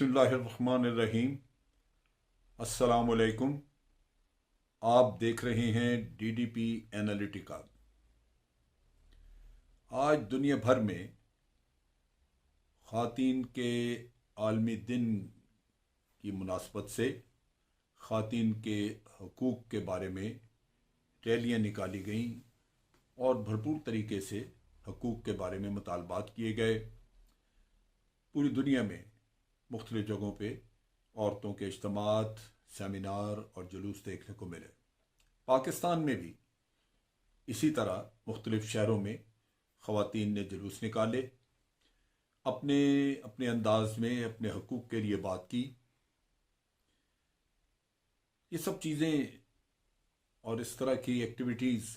बिस्मिल्लाहिर्रहमानिर्रहीम। अस्सलाम वालेकुम। आप देख रहे हैं डीडीपी एनालिटिका। आज दुनिया भर में ख़वातीन के आलमी दिन की मुनासबत से ख़वातीन के हकूक़ के बारे में रैलियाँ निकाली गईं और भरपूर तरीके से हकूक़ के बारे में मुतालबात किए गए। पूरी दुनिया में मुख्तलिफ़ जगहों पे औरतों के इज्तिमात, सेमिनार और जुलूस देखने को मिले। पाकिस्तान में भी इसी तरह मुख्तलिफ़ शहरों में ख़वातीन ने जुलूस निकाले, अपने अपने अंदाज में अपने हकूक़ के लिए बात की। ये सब चीज़ें और इस तरह की एक्टिविटीज़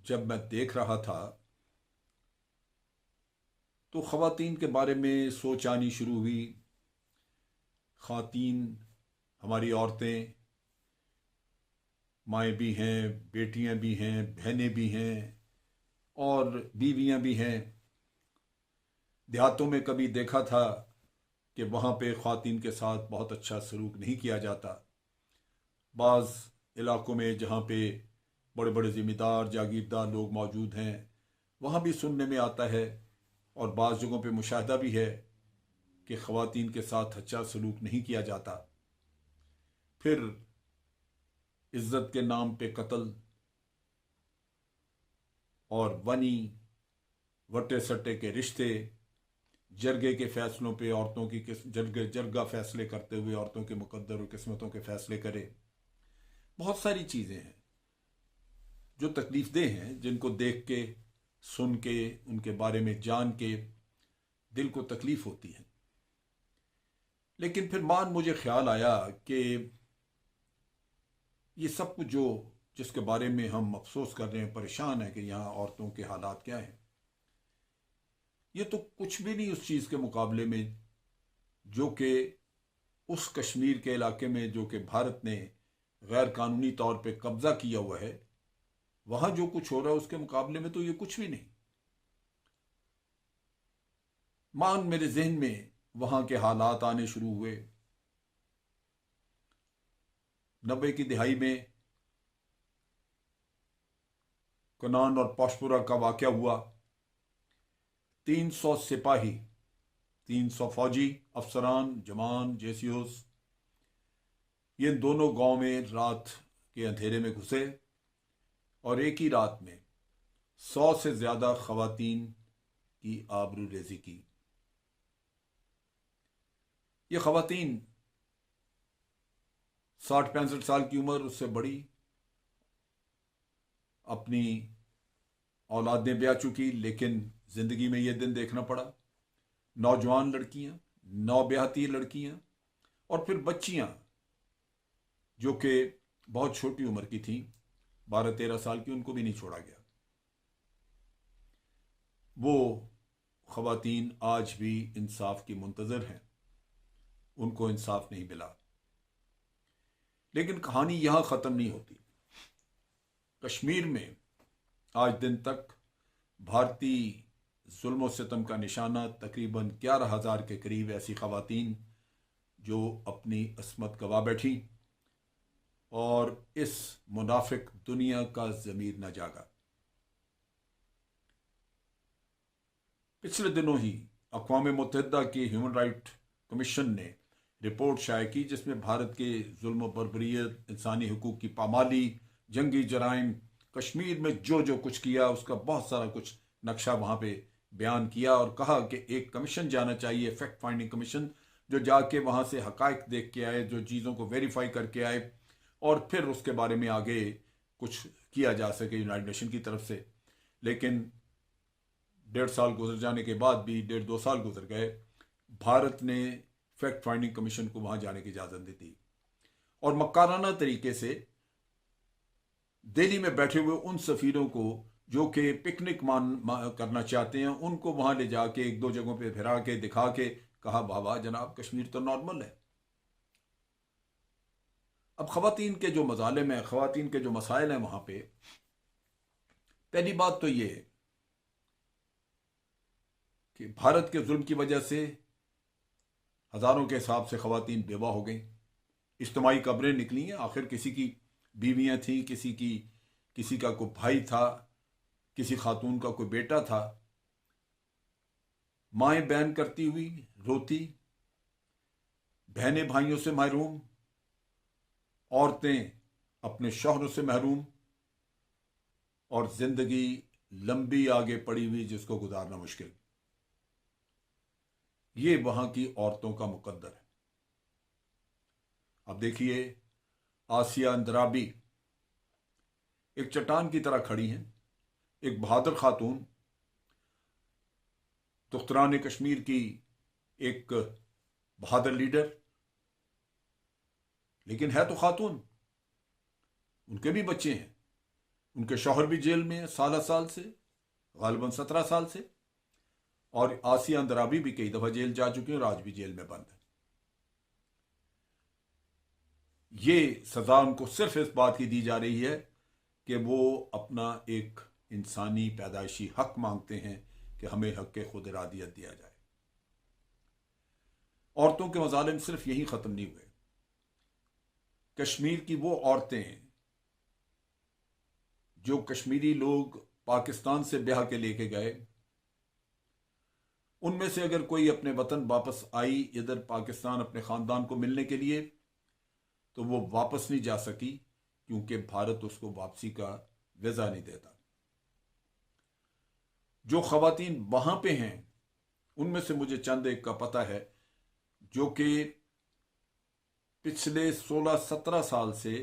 जब मैं देख रहा था तो ख़वातीन के बारे में सोच आनी शुरू हुई। ख़वातीन हमारी औरतें, माएँ भी हैं, बेटियां भी हैं, बहनें भी हैं और बीवियां भी हैं। देहातों में कभी देखा था कि वहाँ पे ख़वातीन के साथ बहुत अच्छा सलूक नहीं किया जाता। बाज़ इलाक़ों में जहाँ पे बड़े बड़े ज़िम्मेदार जागीरदार लोग मौजूद हैं वहाँ भी सुनने में आता है और बाज़ जगहों पे मुशाहिदा भी है कि ख़वातीन के साथ अच्छा सलूक नहीं किया जाता। फिर इज़्ज़त के नाम पे कत्ल और वनी वटे सट्टे के रिश्ते, जरगे के फ़ैसलों पे औरतों की जरगा फ़ैसले करते हुए औरतों के मुकद्दर और किस्मतों के फ़ैसले करे। बहुत सारी चीज़ें हैं जो तकलीफ़देह हैं, जिनको देख के, सुन के, उनके बारे में जान के दिल को तकलीफ़ होती है। लेकिन फिर मुझे ख्याल आया कि ये सब कुछ जिसके बारे में हम अफसोस कर रहे हैं, परेशान हैं कि यहाँ औरतों के हालात क्या हैं, ये तो कुछ भी नहीं उस चीज़ के मुकाबले में जो कि उस कश्मीर के इलाके में जो कि भारत ने गैर कानूनी तौर पे कब्ज़ा किया हुआ है, वहाँ जो कुछ हो रहा है उसके मुकाबले में तो ये कुछ भी नहीं। मेरे जहन में वहाँ के हालात आने शुरू हुए। 90 की दिहाई में कनान और पौशपुरा का वाक़या हुआ। 300 सिपाही, 300 फौजी अफसरान, जवान, जेसीओस, ये दोनों गांव में रात के अंधेरे में घुसे और एक ही रात में 100 से ज़्यादा ख़वातीन की आबरू रेज़ी की। ये ख़वातीन 60-65 साल की उम्र, उससे बड़ी, अपनी औलादें ब्याह चुकी, लेकिन ज़िंदगी में ये दिन देखना पड़ा। नौजवान लड़कियां, नौब्याहती लड़कियां और फिर बच्चियां जो कि बहुत छोटी उम्र की थीं, 12-13 साल की, उनको भी नहीं छोड़ा गया। वो ख़वातीन आज भी इंसाफ की मुंतज़र हैं, उनको इंसाफ नहीं मिला। लेकिन कहानी यहाँ ख़त्म नहीं होती। कश्मीर में आज दिन तक भारतीय जुल्म सितम का निशाना तकरीबन 11,000 के करीब ऐसी ख़वातीन जो अपनी अस्मत गवा बैठी और इस मुनाफिक दुनिया का ज़मीर न जागा। पिछले दिनों ही अक़वाम मुत्तहिदा की ह्यूमन राइट कमीशन ने रिपोर्ट शाया की जिसमें भारत के जुल्म बर्बरियत, इंसानी हकूक़ की पामाली, जंगी जराइम, कश्मीर में जो कुछ किया उसका बहुत सारा कुछ नक्शा वहाँ पे बयान किया और कहा कि एक कमीशन जाना चाहिए, फैक्ट फाइंडिंग कमीशन, जो जाके वहाँ से हकाइक देख के आए, जो चीज़ों को वेरीफाई करके आए और फिर उसके बारे में आगे कुछ किया जा सके यूनाइटेड नेशन की तरफ से। लेकिन 1.5 साल गुजर जाने के बाद भी, 1.5-2 साल गुजर गए, भारत ने फैक्ट फाइंडिंग कमीशन को वहाँ जाने की इजाज़त दी थी और मक्काराना तरीके से दिल्ली में बैठे हुए उन सफ़ीरों को जो कि पिकनिक करना चाहते हैं, उनको वहाँ ले जाके 1-2 जगहों पे फिरा के दिखा के कहा, वाह जनाब, कश्मीर तो नॉर्मल है। अब ख़वातीन के जो मज़ालिम हैं, ख़वातीन के जो मसाइल हैं वहाँ पे, पहली बात तो ये कि भारत के जुल्म की वजह से हज़ारों के हिसाब से ख़वातीन बेवा हो गई, इज्तिमाई कब्रें निकली हैं। आखिर किसी की बीवियाँ थीं, किसी का कोई भाई था, किसी खातून का कोई बेटा था। माएँ बयान करती हुई रोती, बहनें भाइयों से महरूम, औरतें अपने शौहरों से महरूम, और जिंदगी लंबी आगे पड़ी हुई जिसको गुजारना मुश्किल। ये वहां की औरतों का मुकद्दर है। अब देखिए, आसिया अंद्राबी एक चट्टान की तरह खड़ी हैं, एक बहादुर खातून, दुख्तरान कश्मीर की एक बहादुर लीडर, लेकिन है तो खातून। उनके भी बच्चे हैं, उनके शौहर भी जेल में है 16 साल से, गालिबन 17 साल से, और आसिया अंद्राबी भी कई दफा जेल जा चुकी है और आज भी जेल में बंद है। ये सजा उनको सिर्फ इस बात की दी जा रही है कि वो अपना एक इंसानी पैदाइशी हक मांगते हैं कि हमें हक के खुद इरादियत दिया जाए। औरतों के मजालिम सिर्फ यही खत्म नहीं हुए। कश्मीर की वो औरतें जो कश्मीरी लोग पाकिस्तान से ब्याह के लेके गए, उनमें से अगर कोई अपने वतन वापस आई इधर पाकिस्तान अपने खानदान को मिलने के लिए, तो वो वापस नहीं जा सकी क्योंकि भारत उसको वापसी का वीजा नहीं देता। जो खवातीन वहां पे हैं उनमें से मुझे चंद एक का पता है जो कि पिछले 16-17 साल से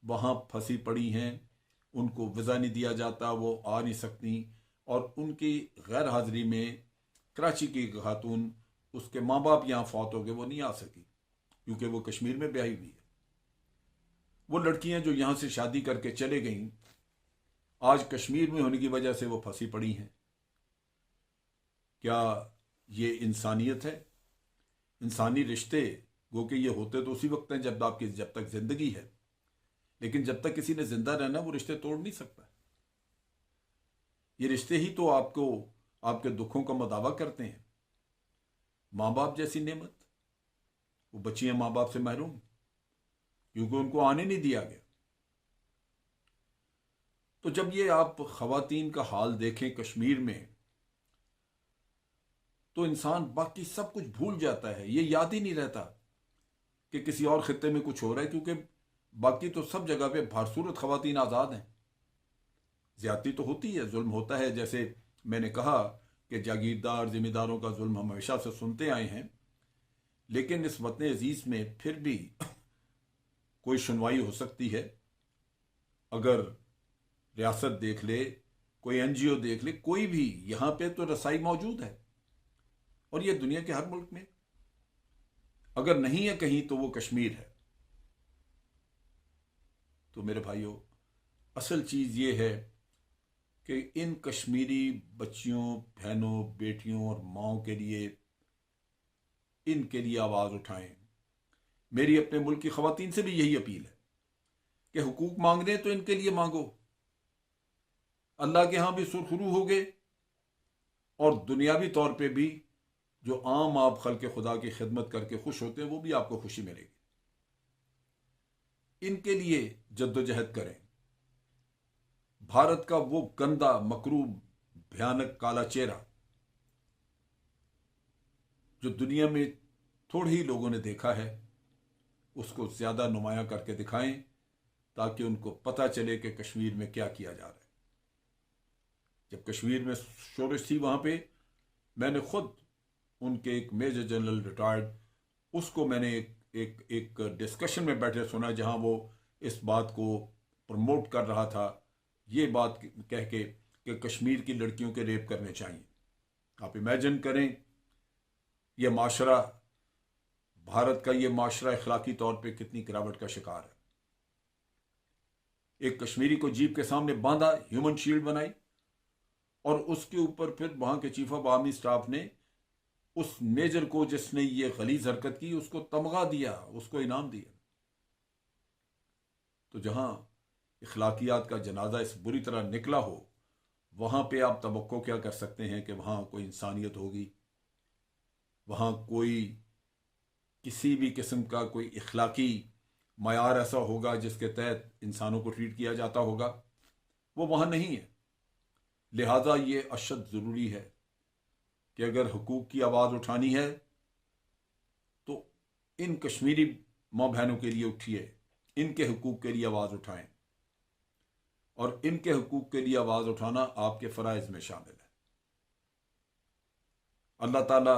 वहां फंसी पड़ी हैं, उनको वीजा नहीं दिया जाता, वो आ नहीं सकती, और उनकी गैर हाजिरी में कराची की खातून, उसके माँ बाप यहाँ फौत हो गए, वो नहीं आ सकी क्योंकि वो कश्मीर में ब्याही हुई है। वो लड़कियां जो यहाँ से शादी करके चले गईं, आज कश्मीर में होने की वजह से वो फंसी पड़ी हैं। क्या ये इंसानियत है? इंसानी रिश्ते गो कि ये होते तो उसी वक्त हैं जब तक जिंदगी है, लेकिन जब तक किसी ने जिंदा रहना वो रिश्ते तोड़ नहीं सकता। ये रिश्ते ही तो आपको आपके दुखों का मदावा करते हैं। माँ बाप जैसी नेमत, वो बच्चियां माँ बाप से महरूम क्योंकि उनको आने नहीं दिया गया। तो जब ये आप खवातीन का हाल देखें कश्मीर में, तो इंसान बाकी सब कुछ भूल जाता है। ये याद ही नहीं रहता कि किसी और खित्ते में कुछ हो रहा है, क्योंकि बाकी तो सब जगह पे भारसूरत खवातीन आज़ाद हैं। ज्यादती तो होती है, जुल्म होता है, जैसे मैंने कहा कि जागीरदार जिम्मेदारों का जुल्म हम हमेशा से सुनते आए हैं, लेकिन इस वतन अजीज में फिर भी कोई सुनवाई हो सकती है। अगर रियासत देख ले, कोई एनजीओ देख ले, कोई भी, यहां पे तो रसाई मौजूद है, और ये दुनिया के हर मुल्क में अगर नहीं है कहीं तो वो कश्मीर है। तो मेरे भाइयों, असल चीज ये है कि इन कश्मीरी बच्चियों, बहनों, बेटियों और माओं के लिए, इनके लिए आवाज उठाएं। मेरी अपने मुल्क की खवातीन से भी यही अपील है कि हुकूक मांग रहे हैं तो इनके लिए मांगो। अल्लाह के यहां भी सुरखरू हो गए, और दुनियावी तौर पे भी जो आम आप खल्के खुदा की खिदमत करके खुश होते हैं, वो भी आपको खुशी मिलेगी। इनके लिए जद्दोजहद करें। भारत का वो गंदा, मकरूब, भयानक काला चेहरा जो दुनिया में थोड़े ही लोगों ने देखा है, उसको ज्यादा नुमाया करके दिखाएं ताकि उनको पता चले कि कश्मीर में क्या किया जा रहा है। जब कश्मीर में शोरिश थी वहां पे, मैंने खुद उनके एक मेजर जनरल रिटायर्ड, उसको मैंने एक डिस्कशन में बैठे सुना जहां वो इस बात को प्रमोट कर रहा था, ये बात कह के कि कश्मीर की लड़कियों के रेप करने चाहिए। आप इमेजिन करें, यह माशरा, भारत का यह माशरा अखलाकी तौर पे कितनी गिरावट का शिकार है। एक कश्मीरी को जीप के सामने बांधा, ह्यूमन शील्ड बनाई, और उसके ऊपर फिर वहां के चीफ ऑफ आर्मी स्टाफ ने उस मेजर को जिसने ये गलीज हरकत की उसको तमगा दिया, उसको इनाम दिया। तो जहां इखलाकियात का जनाजा इस बुरी तरह निकला हो, वहां पे आप तवक्को क्या कर सकते हैं कि वहां कोई इंसानियत होगी, वहां कोई किसी भी किस्म का कोई इखलाकी मयार ऐसा होगा जिसके तहत इंसानों को ट्रीट किया जाता होगा, वो वहाँ नहीं है। लिहाजा ये अशद ज़रूरी है कि अगर हुकूक की आवाज़ उठानी है तो इन कश्मीरी माँ बहनों के लिए उठिए, इनके हुकूक के लिए आवाज़ उठाएं, और इनके हुकूक के लिए आवाज़ उठाना आपके फ़राइज़ में शामिल है। अल्लाह ताला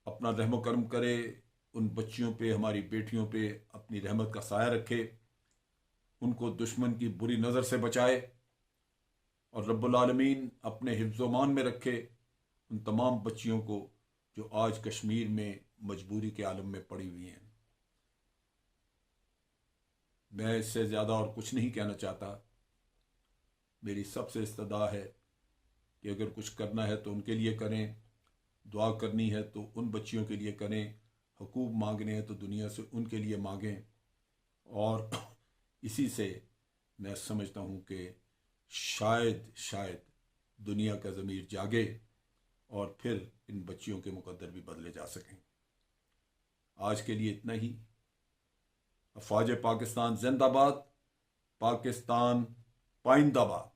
अपना रहम करम करे, उन बच्चियों पे, हमारी बेटियों पे अपनी रहमत का साया रखे, उनको दुश्मन की बुरी नज़र से बचाए, और रब्बुल आलमीन अपने हिफ्ज़-ओ-मान में रखे उन तमाम बच्चियों को जो आज कश्मीर में मजबूरी के आलम में पड़ी हुई हैं। मैं इससे ज़्यादा और कुछ नहीं कहना चाहता। मेरी सबसे इस्तदा है कि अगर कुछ करना है तो उनके लिए करें, दुआ करनी है तो उन बच्चियों के लिए करें, हुकूक मांगने हैं तो दुनिया से उनके लिए मांगें। और इसी से मैं समझता हूँ कि शायद दुनिया का ज़मीर जागे और फिर इन बच्चियों के मुकद्दर भी बदले जा सकें। आज के लिए इतना ही। अफ़वाज पाकिस्तान जिंदाबाद, पाकिस्तान पाइंदाबाद।